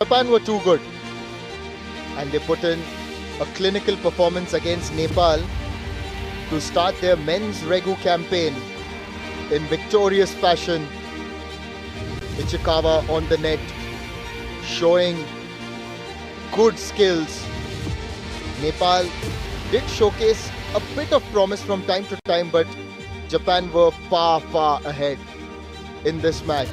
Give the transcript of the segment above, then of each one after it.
Japan were too good and they put in a clinical performance against Nepal to start their men's Regu campaign in victorious fashion. Ichikawa on the net, showing good skills. Nepal did showcase a bit of promise from time to time, but Japan were far ahead in this match.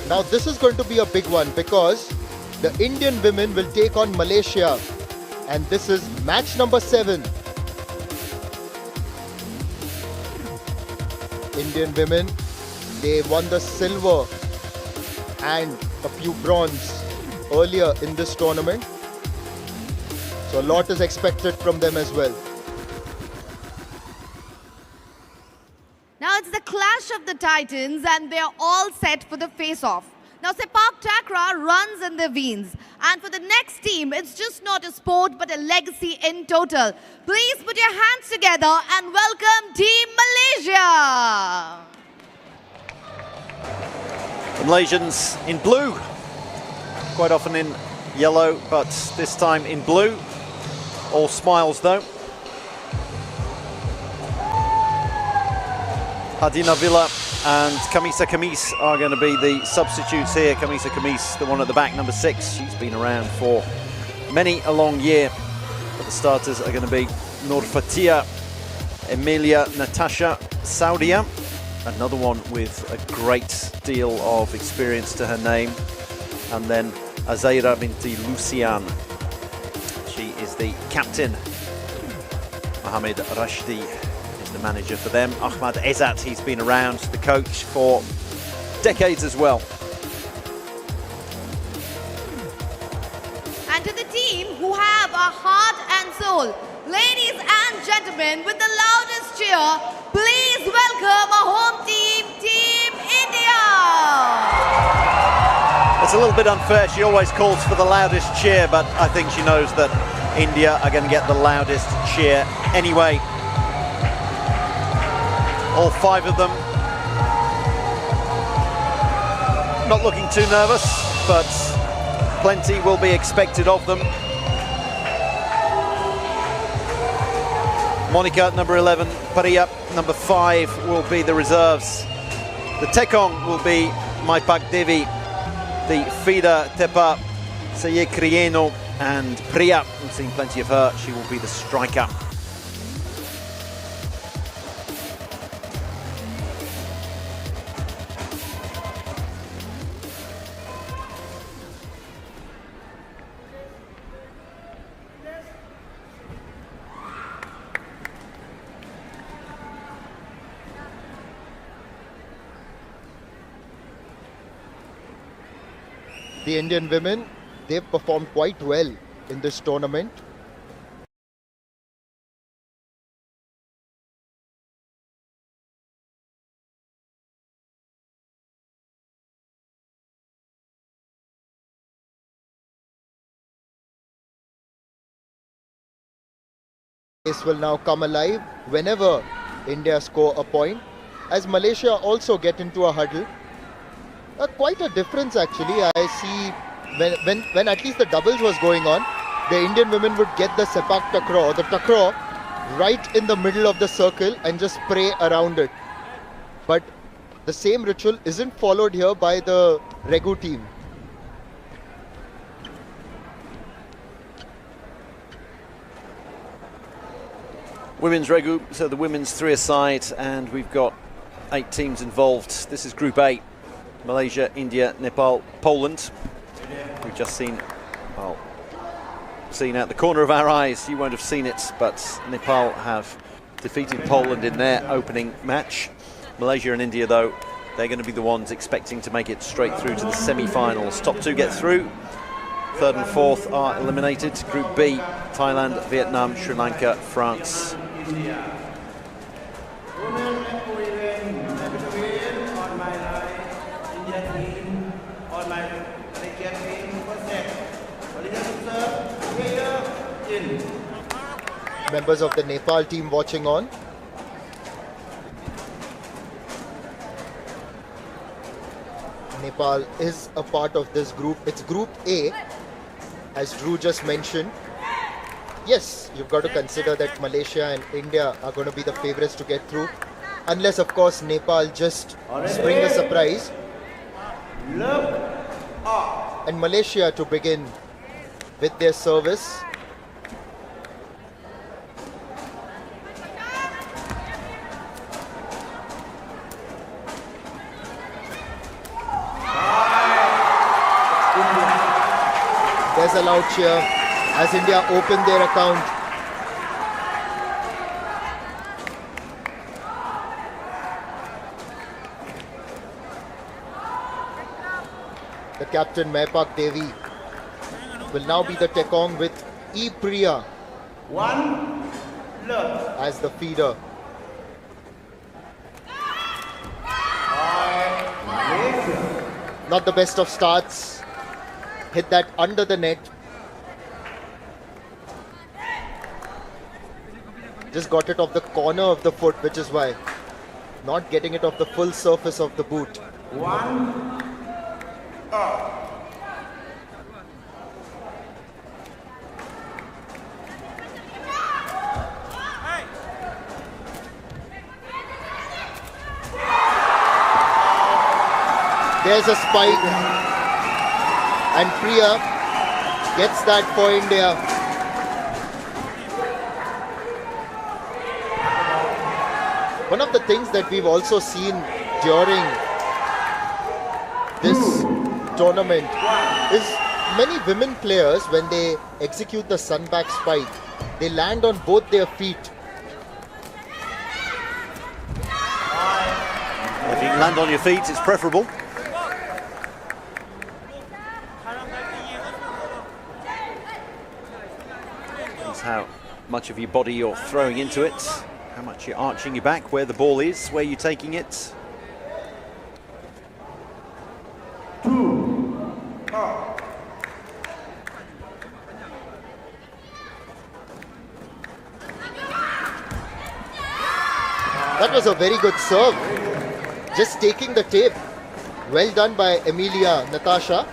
Now this is going to be a big one because the Indian women will take on Malaysia, and this is match number 7. Indian women, they won the silver and a few bronze earlier in this tournament. So a lot is expected from them as well. Now it's the clash of the titans and they're all set for the face-off. Now Sepaktakraw runs in their veins. And for the next team, it's just not a sport but a legacy in total. Please put your hands together and welcome Team Malaysia. The Malaysians in blue, quite often in yellow, but this time in blue. All smiles though. Hadina Villa and Kamisa Kamis are going to be the substitutes here. Kamisa Kamis, the one at the back, number 6. She's been around for many a long year. But the starters are going to be Nur Fatia, Emilia Natasha Saudia, another one with a great deal of experience to her name. And then Azaira binti Lucian. She is the captain. Mohamed Rashdi is the manager for them. Ahmad Ezat, he's been around, the coach for decades as well. And to the team who have a heart and soul, ladies and gentlemen, with the loudest cheer, please welcome our home team, Team India! It's a little bit unfair. She always calls for the loudest cheer, but I think she knows that India are going to get the loudest cheer anyway. All 5 of them not looking too nervous, but plenty will be expected of them. Monica, number 11, Paria, number 5 will be the reserves. The Tekong will be Maipak Devi, the feeder Tepa Saye Krieno, and Priya, we've seen plenty of her, she will be the striker. The Indian women, they've performed quite well in this tournament. This will now come alive whenever India score a point, as Malaysia also get into a huddle. Quite a difference actually. I see when at least the doubles was going on, the Indian women would get the Sepaktakraw, the takraw, right in the middle of the circle and just spray around it. But the same ritual isn't followed here by the Regu team. Women's Regu, so the women's 3-a-side, and we've got 8 teams involved. This is Group A. Malaysia, India, Nepal, Poland. We've just seen, well, seen out the corner of our eyes. You won't have seen it, but Nepal have defeated Poland in their opening match. Malaysia and India, though, they're going to be the ones expecting to make it straight through to the semi-finals. Top 2 get through. 3rd and 4th are eliminated. Group B, Thailand, Vietnam, Sri Lanka, France. Members of the Nepal team watching on. Nepal is a part of this group. It's Group A, as Drew just mentioned. Yes, you've got to consider that Malaysia and India are going to be the favorites to get through. Unless, of course, Nepal just spring a surprise. And Malaysia to begin with their service. There's a loud cheer as India open their account. The captain Mehpak Devi will now be the Tekong with E. Priya as the feeder. Not the best of starts. Hit that under the net. Just got it off the corner of the foot, which is why. Not getting it off the full surface of the boot. There's a spike. And Priya gets that for India. One of the things that we've also seen during this tournament is many women players, when they execute the sunback spike, they land on both their feet. If you can land on your feet, it's preferable. How much of your body you're throwing into it, how much you're arching your back, where the ball is, where you're taking it. That was a very good serve. Just taking the tape. Well done by Emilia Natasha.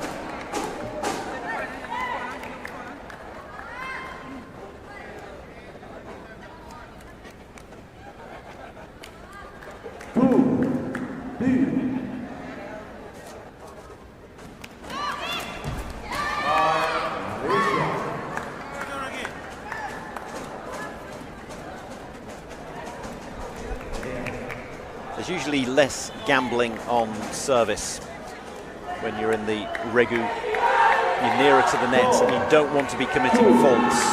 There's usually less gambling on service when you're in the Regu. You're nearer to the net and you don't want to be committing faults.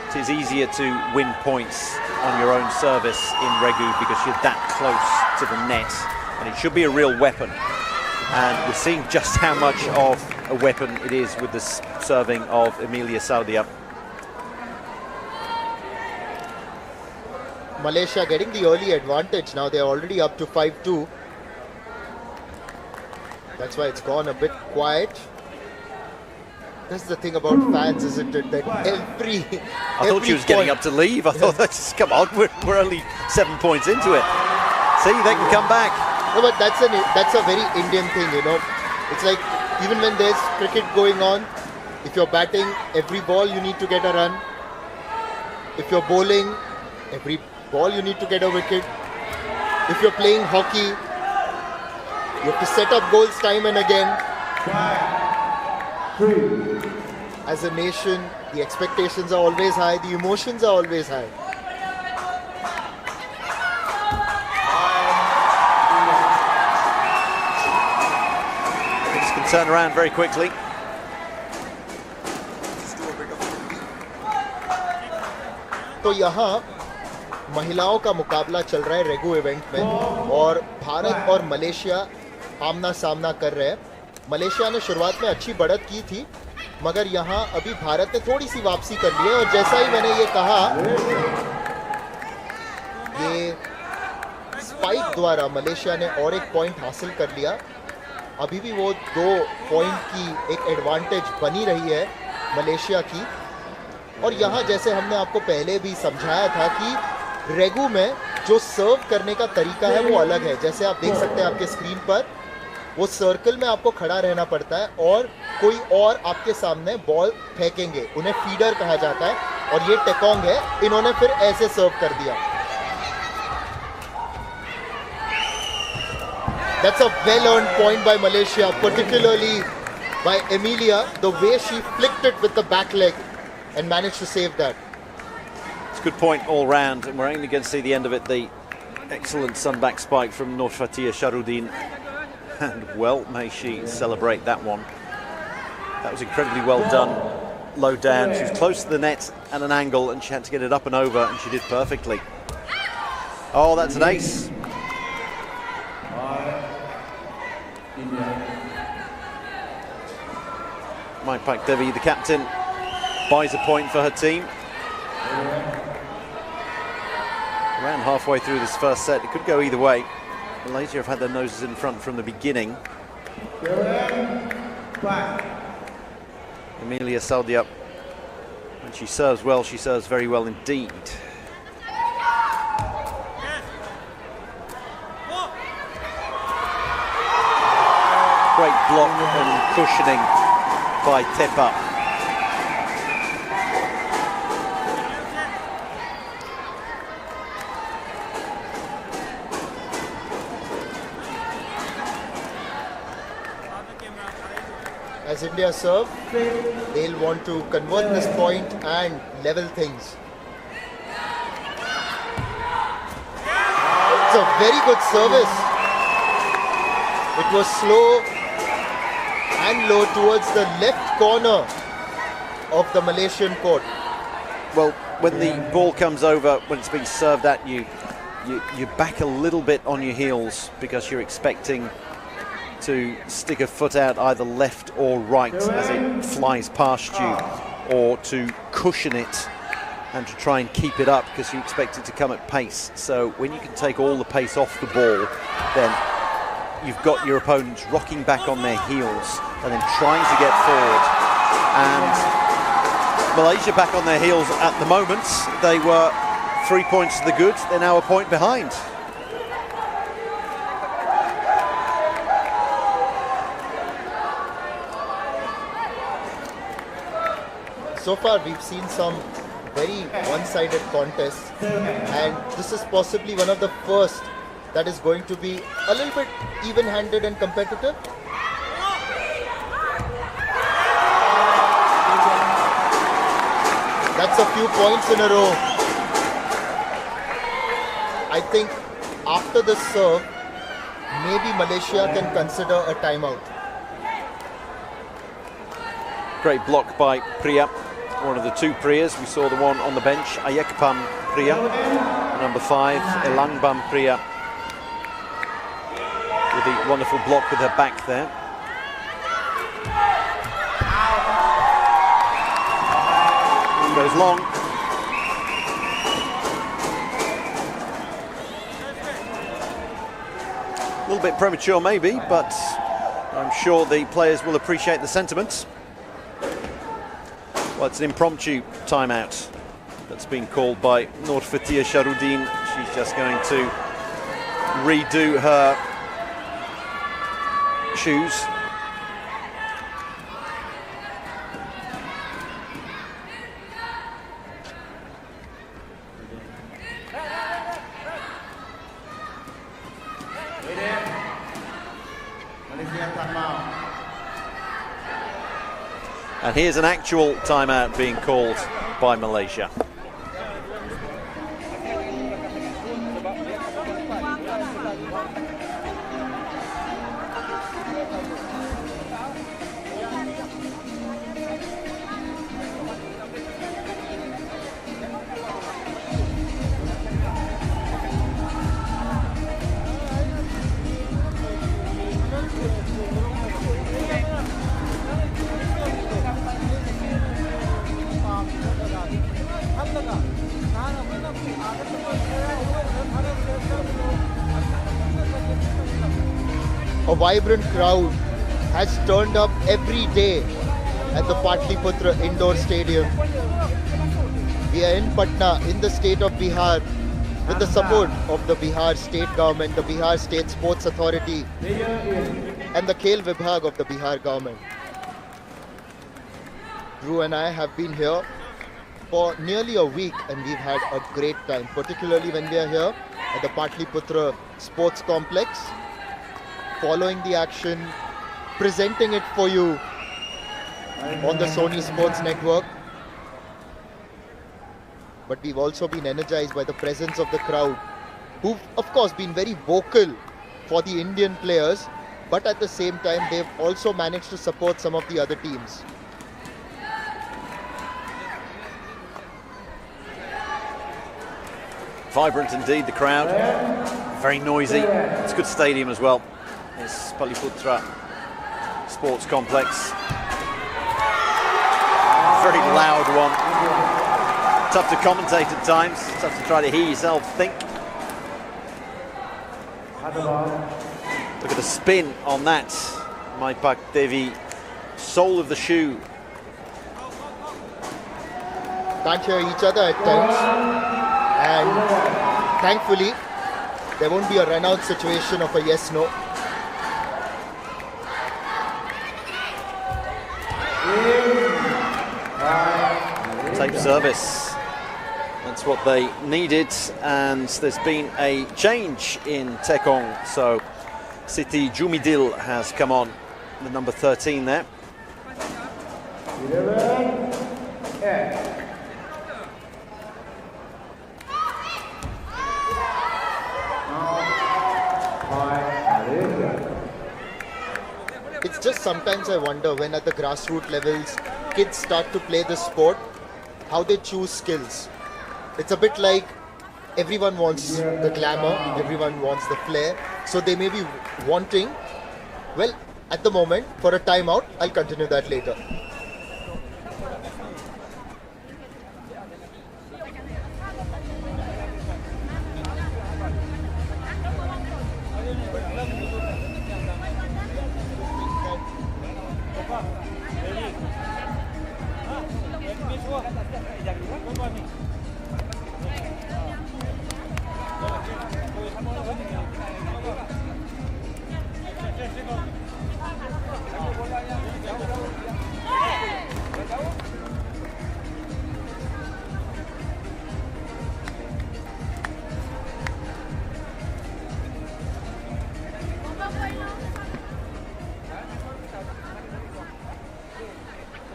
It is easier to win points on your own service in Regu because you're that close to the net, and it should be a real weapon. And we're seeing just how much of a weapon it is with the serving of Emilia Saudia. Malaysia getting the early advantage. Now they're already up to 5-2. That's why it's gone a bit quiet. That's the thing about fans, isn't it? That I thought she was getting up to leave. I thought, come on, we're only 7 points into it. See, they can come back. No, but that's a very Indian thing, you know. It's like, even when there's cricket going on, if you're batting, every ball you need to get a run. If you're bowling, every ball you need to get a wicket. If you're playing hockey, you have to set up goals time and again. As a nation, the expectations are always high, the emotions are always high. Things can turn around very quickly. तो यहाँ महिलाओं का मुकाबला चल रहा है रेगू event में, और भारत और मलेशिया आमना सामना कर रहे हैं। मलेशिया ने शुरुआत में अच्छी बढ़त की थी, मगर यहाँ अभी भारत ने थोड़ी सी वापसी कर ली है। और जैसा ही मैंने ये कहा, ये स्पाइक द्वारा मलेशिया ने और एक पॉइंट हासिल कर लिया। अभी भी वो 2 पॉइंट की एक एडवांटेज बनी रही है मलेशिया की। और यहाँ जैसे हमने आपको पहले भी समझाया था कि रेगू में जो सर्व करने का तरीका है वो अलग है। जैसे आप देख सकते हैं आपके स्क्रीन पर, वो सर्कल में आपको खड़ा रहना पड़ता है और कोई और आपके सामने बॉल फेंकेंगे, उन्हें फीडर कहा जाता है, और ये टेकोंग है, इन्होंने फिर ऐसे सर्व कर दिया. That's a well-earned point by Malaysia, particularly by Emilia, the way she flicked it with the back leg and managed to save that. It's a good point all round, and we're only going to see the end of it. The excellent sunback spike from Nur Fatia Sharuddin, and well may she celebrate that one. That was incredibly well done, low down. She was close to the net at an angle, and she had to get it up and over, and she did perfectly. Oh, that's an ace. Maipak Devi, the captain, buys a point for her team. Around halfway through this first set, it could go either way. Malaysia have had their noses in front from the beginning. Emilia Saudia, when she serves well, she serves very well indeed. Great block and cushioning by Tepa. As India serve, they'll want to convert this point and level things. It's a very good service. It was slow and low towards the left corner of the Malaysian court. Well, when the ball comes over, when it's being served at you, you back a little bit on your heels because you're expecting to stick a foot out either left or right as it flies past you, or to cushion it and to try and keep it up because you expect it to come at pace. So when you can take all the pace off the ball, then you've got your opponents rocking back on their heels and then trying to get forward. And Malaysia back on their heels at the moment. They were 3 points to the good. They're now a point behind. So far we've seen some very one-sided contests, and this is possibly one of the first that is going to be a little bit even-handed and competitive. That's a few points in a row. I think after this serve, maybe Malaysia can consider a timeout. Great block by Priya, one of the two Priyas. We saw the one on the bench, Ayekpam Priya, number 5, Elangbam Priya, with the wonderful block with her back there. Goes long. A little bit premature maybe, but I'm sure the players will appreciate the sentiments. Well, it's an impromptu timeout that's been called by Nur Fatia Sharuddin. She's just going to redo her shoes. And here's an actual timeout being called by Malaysia. A vibrant crowd has turned up every day at the Patlipurna indoor stadium. We are in Patna, in the state of Bihar, with the support of the Bihar state government, the Bihar State Sports Authority. and the Khel Vibhag of the Bihar government. Drew and I have been here for nearly a week and we've had a great time, particularly when we are here at the Patlipurna Sports Complex, following the action, presenting it for you on the Sony Sports Network. But we've also been energized by the presence of the crowd, who've of course been very vocal for the Indian players, but at the same time they've also managed to support some of the other teams. Vibrant indeed, the crowd. Very noisy. It's a good stadium as well. It's Patlipurna Sports Complex. Very loud one. Tough to commentate at times. Tough to try to hear yourself think. Look at the spin on that. Maipak Devi, sole of the shoe. Can't hear each other at times. And thankfully, there won't be a run-out situation of a yes-no. Tape service. That's what they needed, and there's been a change in Tekong. So Siti Jumidil has come on, the number 13 there. It's just sometimes I wonder when at the grassroots levels kids start to play the sport, how they choose skills. It's a bit like everyone wants the glamour, everyone wants the flair, so they may be wanting, well, at the moment, for a timeout. I'll continue that later.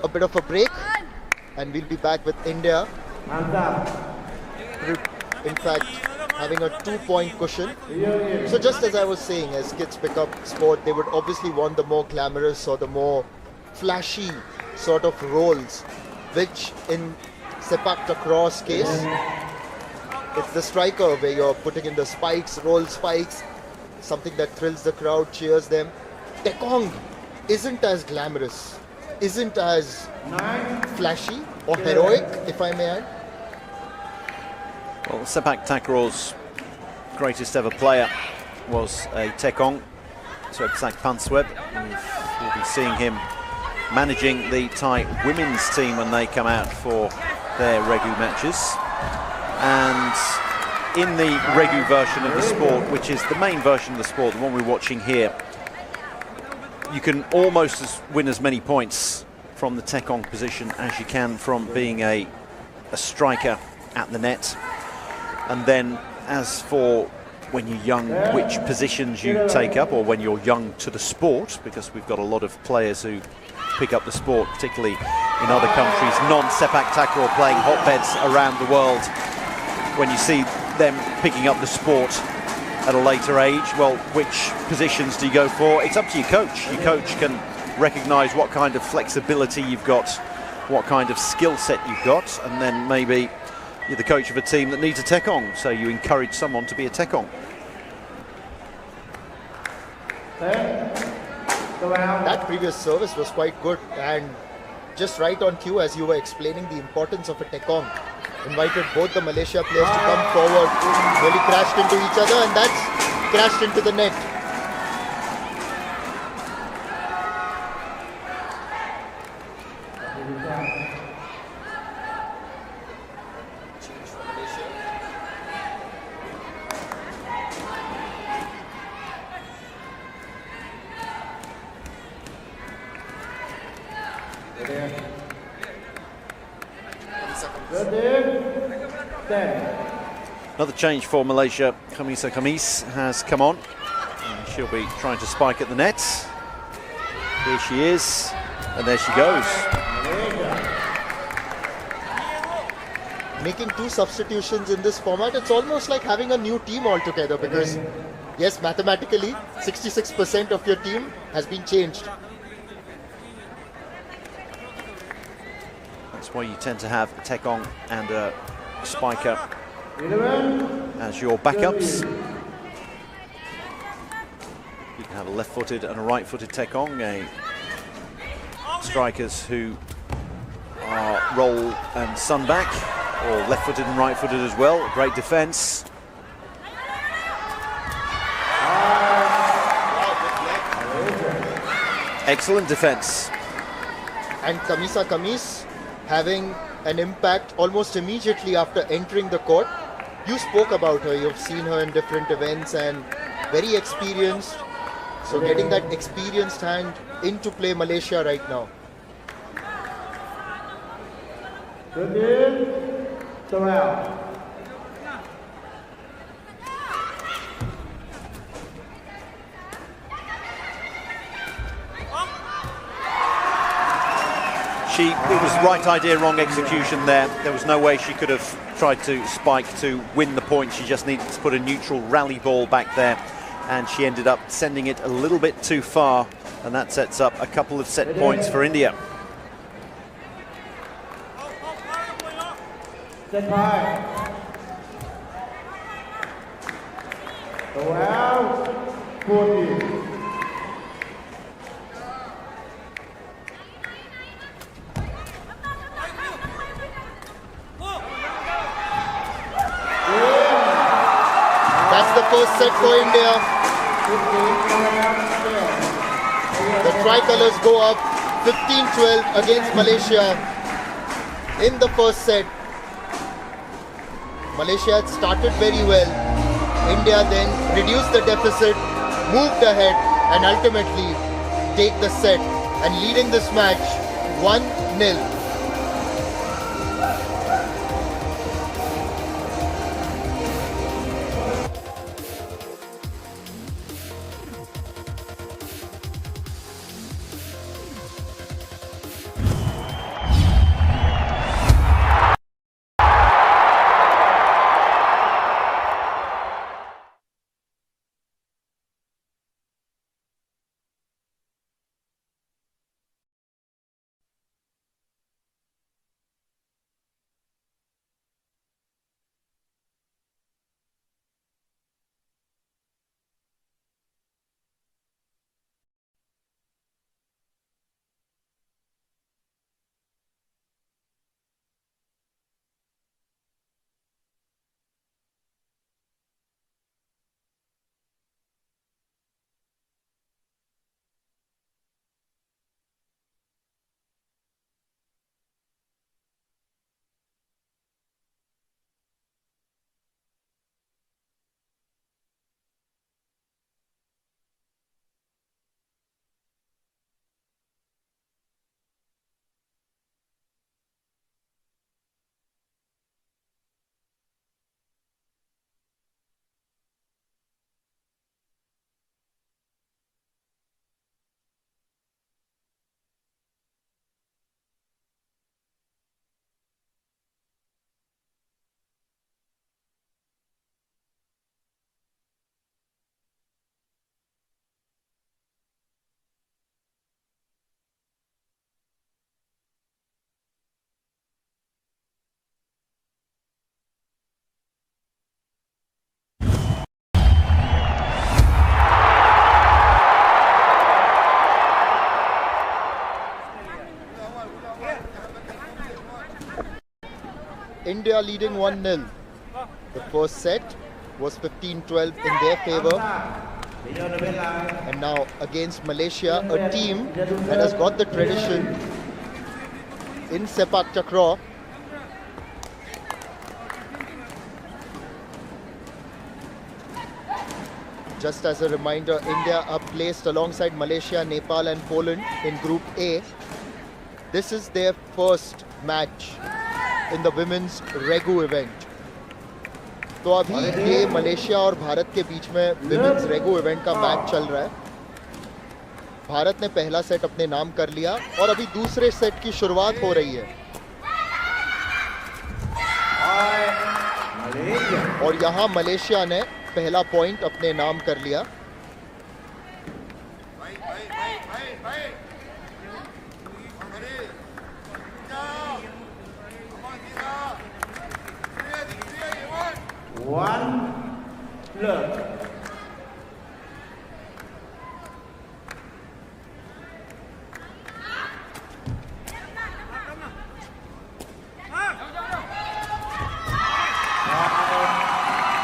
A bit of a break and we'll be back with India. In fact, having a 2-point cushion. So just as I was saying, as kids pick up sport, they would obviously want the more glamorous or the more flashy sort of roles, which in Sepaktakraw's case, it's the striker where you're putting in the spikes, roll spikes, something that thrills the crowd, cheers them. Tekong isn't as glamorous, isn't as flashy or heroic, if I may add. Well, Sepaktakraw's greatest ever player was a Tekong, Swepsak Pansweb. We'll be seeing him managing the Thai women's team when they come out for their Regu matches. And in the Regu version of the sport, which is the main version of the sport, the one we're watching here, you can almost win as many points from the Tekong position as you can from being a striker at the net. And then as for when you're young, which positions you take up, or when you're young to the sport, because we've got a lot of players who pick up the sport, particularly in other countries, non-Sepaktakraw playing hotbeds around the world. When you see them picking up the sport at a later age, well, which positions do you go for? It's up to your coach. Your coach can recognise what kind of flexibility you've got, what kind of skill set you've got, and then maybe you're the coach of a team that needs a Tekong, so you encourage someone to be a Tekong. That previous service was quite good and just right on cue as you were explaining the importance of a Tekong. Invited both the Malaysia players to come forward, really crashed into each other, and that's crashed into the net. Another change for Malaysia. Kamisa Kamis has come on. And she'll be trying to spike at the net. Here she is, and there she goes. Making 2 substitutions in this format, it's almost like having a new team altogether, because yes, mathematically 66% of your team has been changed. That's why you tend to have a Tekong and a spiker as your backups. You can have a left-footed and a right-footed Tekong, strikers who are roll and sun back, or left-footed and right-footed as well. Great defence. Excellent defence. And Kamisa Kamis having an impact almost immediately after entering the court. You spoke about her, you've seen her in different events, and very experienced. So getting that experienced hand into play Malaysia right now. It was right idea, wrong execution there. There was no way she could have tried to spike to win the point. She just needed to put a neutral rally ball back there, and she ended up sending it a little bit too far, and that sets up a couple of set points for India. That's the first set for India. The tricolors go up 15-12 against Malaysia in the first set. Malaysia had started very well. India then reduced the deficit, moved ahead, and ultimately take the set and leading this match 1-0. India leading 1-0. The first set was 15-12 in their favor. And now against Malaysia, a team that has got the tradition in Sepaktakraw. Just as a reminder, India are placed alongside Malaysia, Nepal and Poland in Group A. this is their first match in the women's Regu event. तो अभी ये Malaysia और भारत के बीच में women's रेगू event का match चल रहा है. भारत ने पहला सेट अपने नाम कर लिया और अभी दूसरे सेट की शुरुआत हो रही है. और यहाँ मलेशिया ने पहला पॉइंट अपने नाम कर लिया. One love.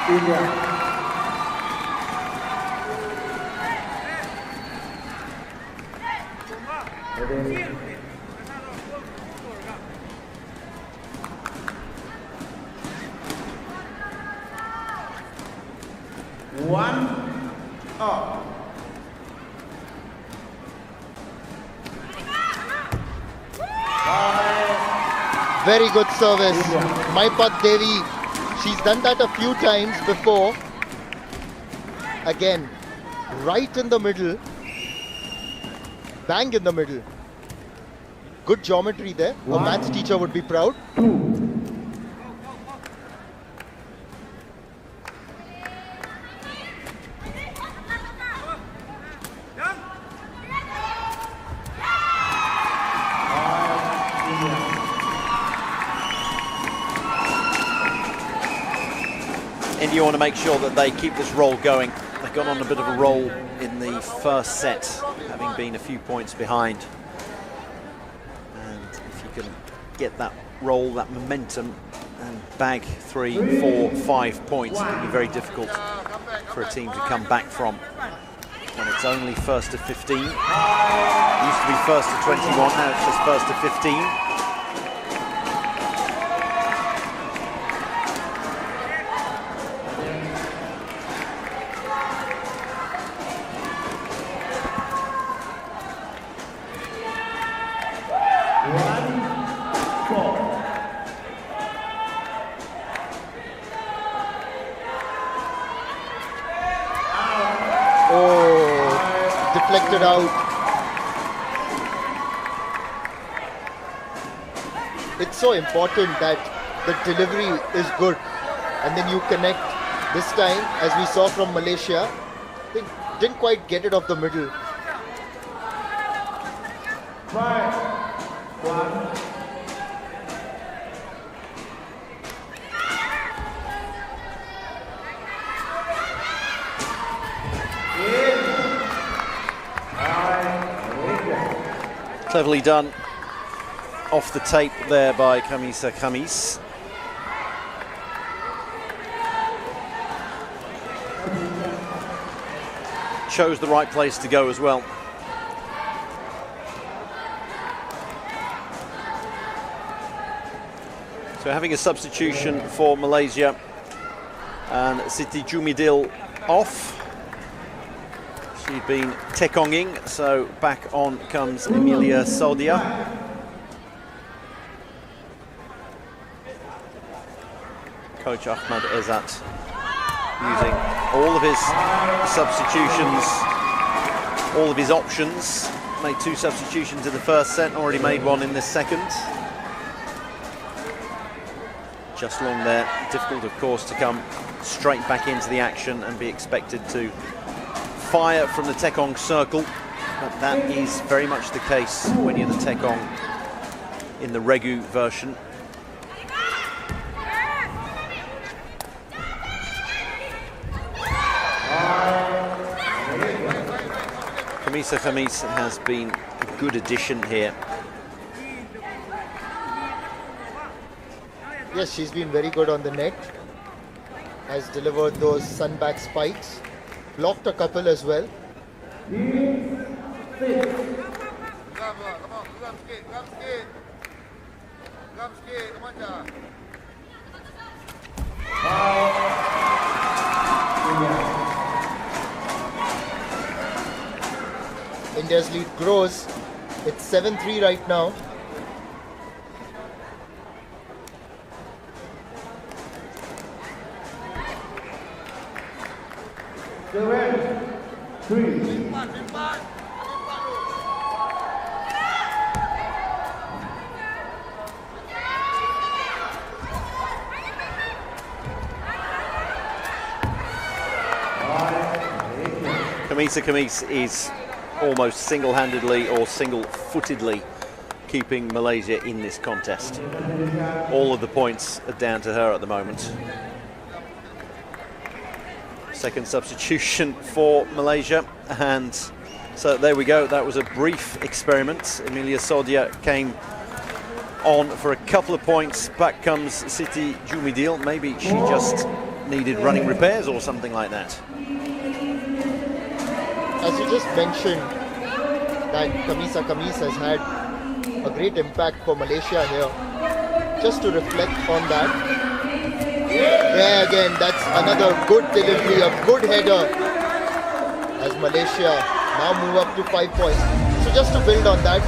India. One up. Very good service. Maipat Devi, she's done that a few times before. Again, right in the middle. Bang in the middle. Good geometry there. A maths teacher would be proud. India want to make sure that they keep this roll going. They got on a bit of a roll in the first set, having been a few points behind. And if you can get that roll, that momentum, and bag 3, 4, 5 points, it can be very difficult for a team to come back from. When it's only first to 15. It used to be first to 21, now it's just first to 15. Deflected out. It's so important that the delivery is good and then you connect. This time, as we saw from Malaysia, they didn't quite get it off the middle. 5-1. Cleverly done off the tape there by Kamisa Kamis. Chose the right place to go as well. So having a substitution for Malaysia, and Siti Jumidil off. She'd been tekonging, so back on comes Emilia Saudia. Coach Ahmad Ezat using all of his substitutions, all of his options. Made 2 substitutions in the first set, already made 1 in this second. Just long there, difficult of course to come straight back into the action and be expected to fire from the tekong circle, but that is very much the case when you're the tekong in the Regu version. Kamisa Kamis has been a good addition here. Yes, she's been very good on the net. Has delivered those sunback spikes. Blocked a couple as well. India's lead grows. It's 7-3 right now. 7-3. Kamisa Kamis is almost single-handedly or single-footedly keeping Malaysia in this contest. All of the points are down to her at the moment. Second substitution for Malaysia, and so there we go. That was a brief experiment. Emilia Sodia came on for a couple of points. Back comes Siti Jumidil. Maybe she just needed running repairs or something like that. As you just mentioned, that Kamisa Kamis has had a great impact for Malaysia here. Just to reflect on that. Yeah, again, that's another good delivery, a good header. As Malaysia now move up to 5 points. So just to build on that,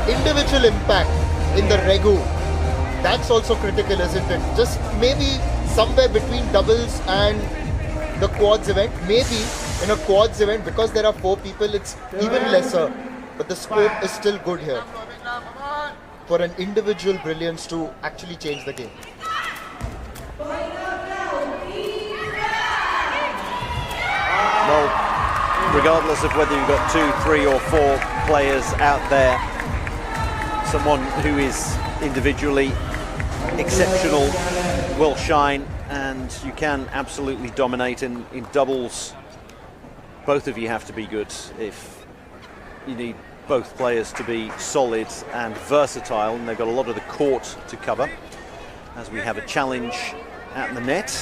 individual impact in the Regu, that's also critical, isn't it? Just maybe somewhere between doubles and the quads event. Maybe in a quads event, because there are 4 people, it's even lesser. But the scope is still good here for an individual brilliance to actually change the game. Well, regardless of whether you've got 2, 3 or 4 players out there, someone who is individually exceptional will shine, and you can absolutely dominate in doubles. Both of you have to be good if you need both players to be solid and versatile, and they've got a lot of the court to cover as we have a challenge at the net,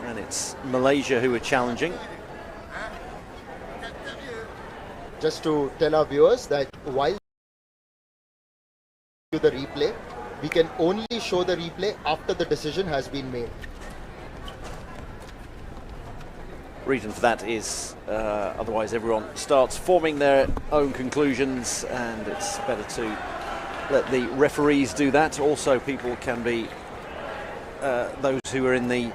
and it's Malaysia who are challenging. Just to tell our viewers that while the replay, we can only show the replay after the decision has been made. Reason for that is otherwise everyone starts forming their own conclusions, and it's better to let the referees do that. Also, people can be those who are in the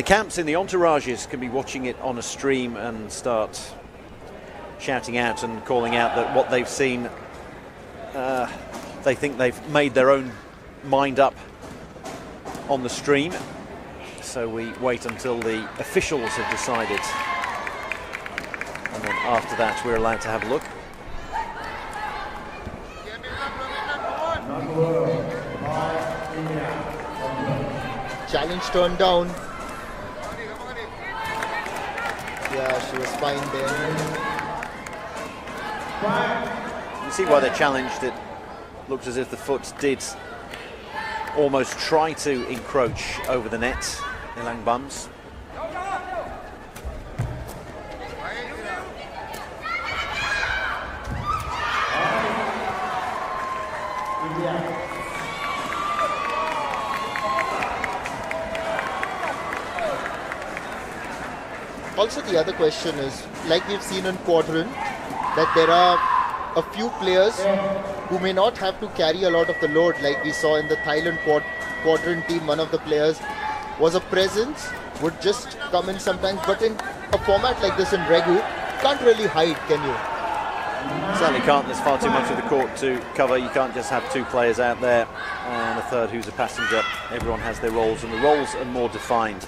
camps, in the entourages, can be watching it on a stream and start shouting out and calling out that what they've seen, they think they've made their own mind up on the stream. So we wait until the officials have decided, and then after that we're allowed to have a look. Challenge turned down. Yeah, she was fine there. You see why they challenged it. Looks as if the foot did almost try to encroach over the net. Ilang bums. Also, the other question is, like we've seen in quadrant, that there are a few players who may not have to carry a lot of the load, like we saw in the Thailand quadrant team. One of the players was a presence, would just come in sometimes, but in a format like this in Regu, can't really hide, can you? Certainly can't. There's far too much of the court to cover. You can't just have 2 players out there and a third who's a passenger. Everyone has their roles, and the roles are more defined.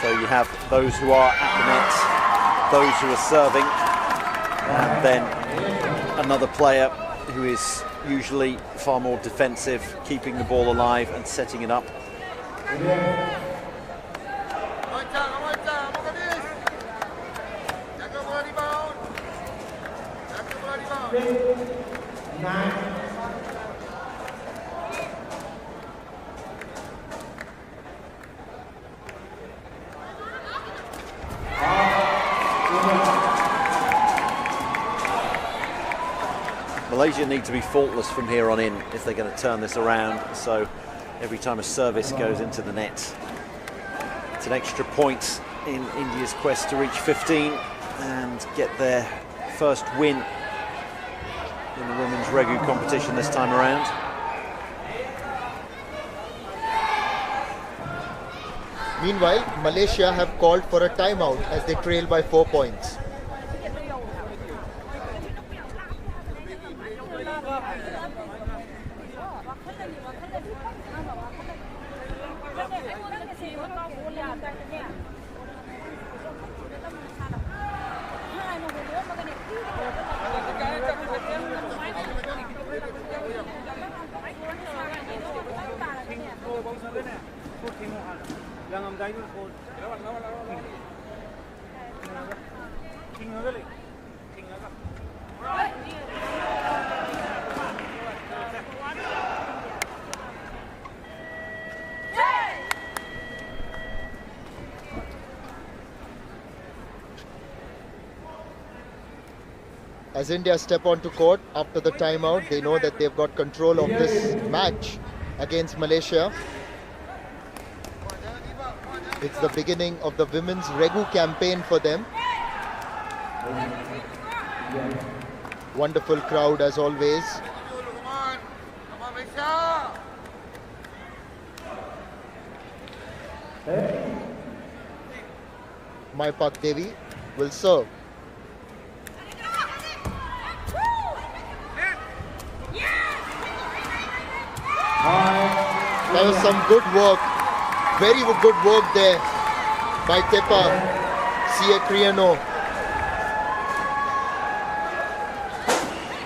So you have those who are at the net, those who are serving, and then another player who is usually far more defensive, keeping the ball alive and setting it up. Malaysia need to be faultless from here on in if they're going to turn this around. So every time a service goes into the net, it's an extra point in India's quest to reach 15 and get their first win in the women's Regu competition this time around. Meanwhile, Malaysia have called for a timeout as they trail by 4 points. As India step onto court after the timeout, they know that they've got control of this match against Malaysia. It's the beginning of the women's Regu campaign for them. Wonderful crowd as always. Maipak Devi will serve. That was some good work, very good work there by Tepa Criano.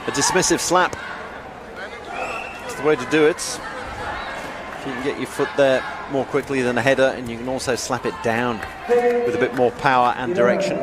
A dismissive slap. That's the way to do it. If you can get your foot there more quickly than a header, and you can also slap it down with a bit more power and direction.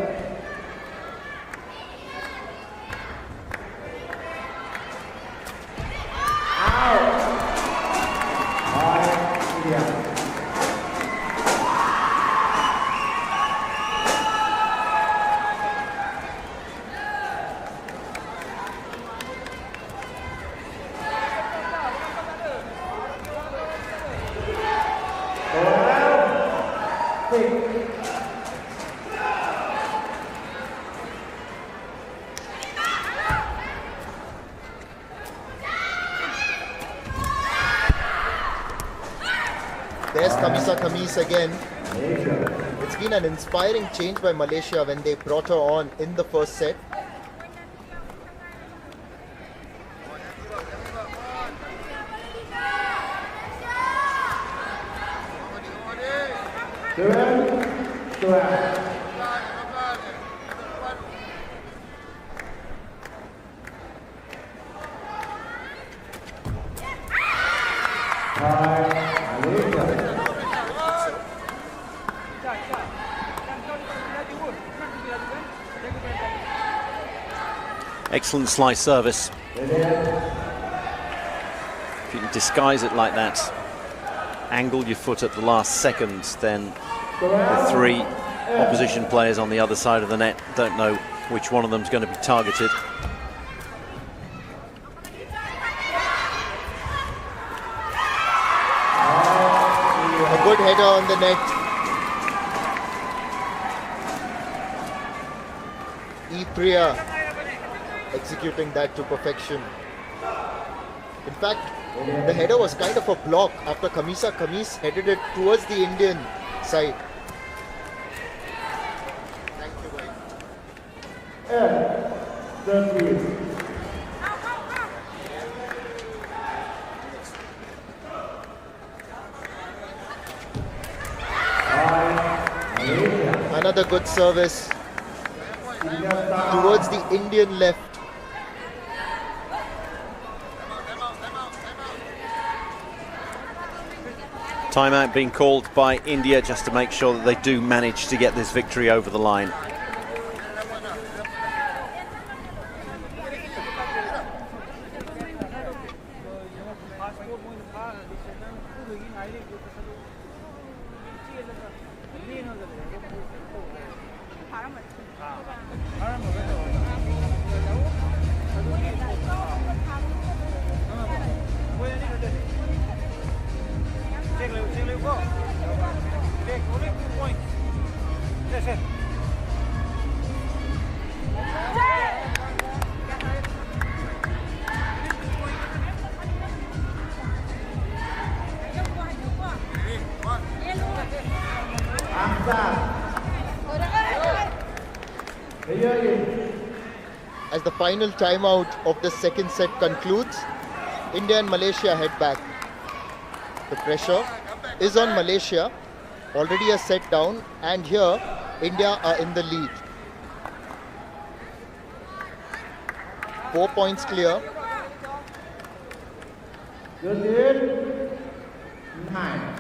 There's Kamis again. It's been an inspiring change by Malaysia when they brought her on in the first set. Excellent slice service. If you can disguise it like that, angle your foot at the last second, then the three opposition players on the other side of the net don't know which one of them is going to be targeted. A good header on the net. Priya executing that to perfection. In fact, the header was kind of a block after Kamis headed it towards the Indian side. Thank you, Bhai. Another good service towards the Indian left. Timeout being called by India just to make sure that they do manage to get this victory over the line. as the final timeout of the second set concludes, India and Malaysia head back. The pressure is on Malaysia, already a set down, and here India are in the lead. 4 points clear. Good hit. 9.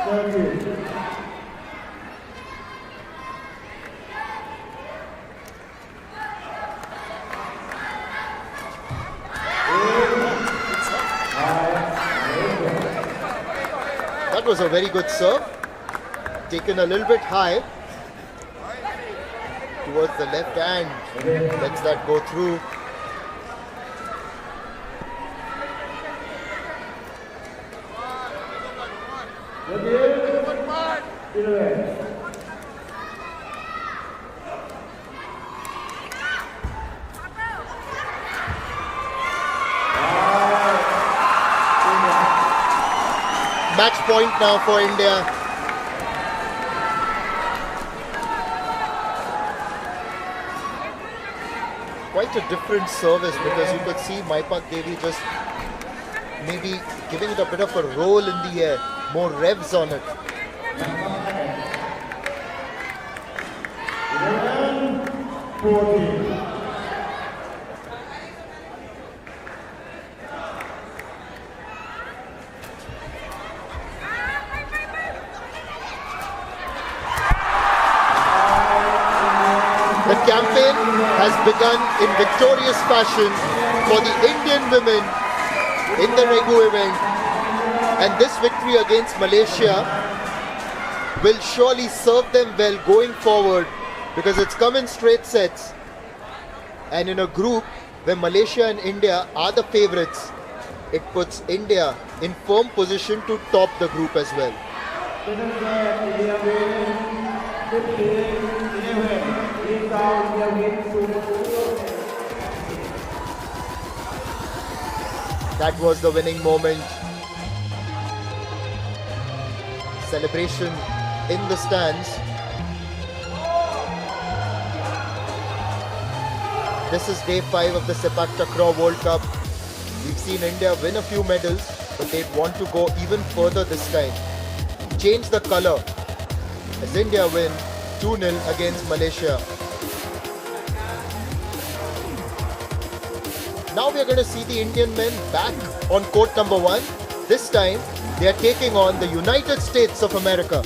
Malaysia. That was a very good serve. Taken a little bit high towards the left hand. Lets that go through. Match point now for India. Quite a different service, because you could see Maipak Devi just maybe giving it a bit of a roll in the air, more revs on it. The campaign has begun in victorious fashion for the Indian women in the Regu event, and this victory against Malaysia will surely serve them well going forward, because it's come in straight sets, and in a group where Malaysia and India are the favourites, it puts India in firm position to top the group as well. That was the winning moment. Celebration in the stands. This is day 5 of the Sepaktakraw World Cup. We've seen India win a few medals, but they'd want to go even further this time. Change the colour as India win 2-0 against Malaysia. Now we are going to see the Indian men back on court number 1. This time they are taking on the United States of America.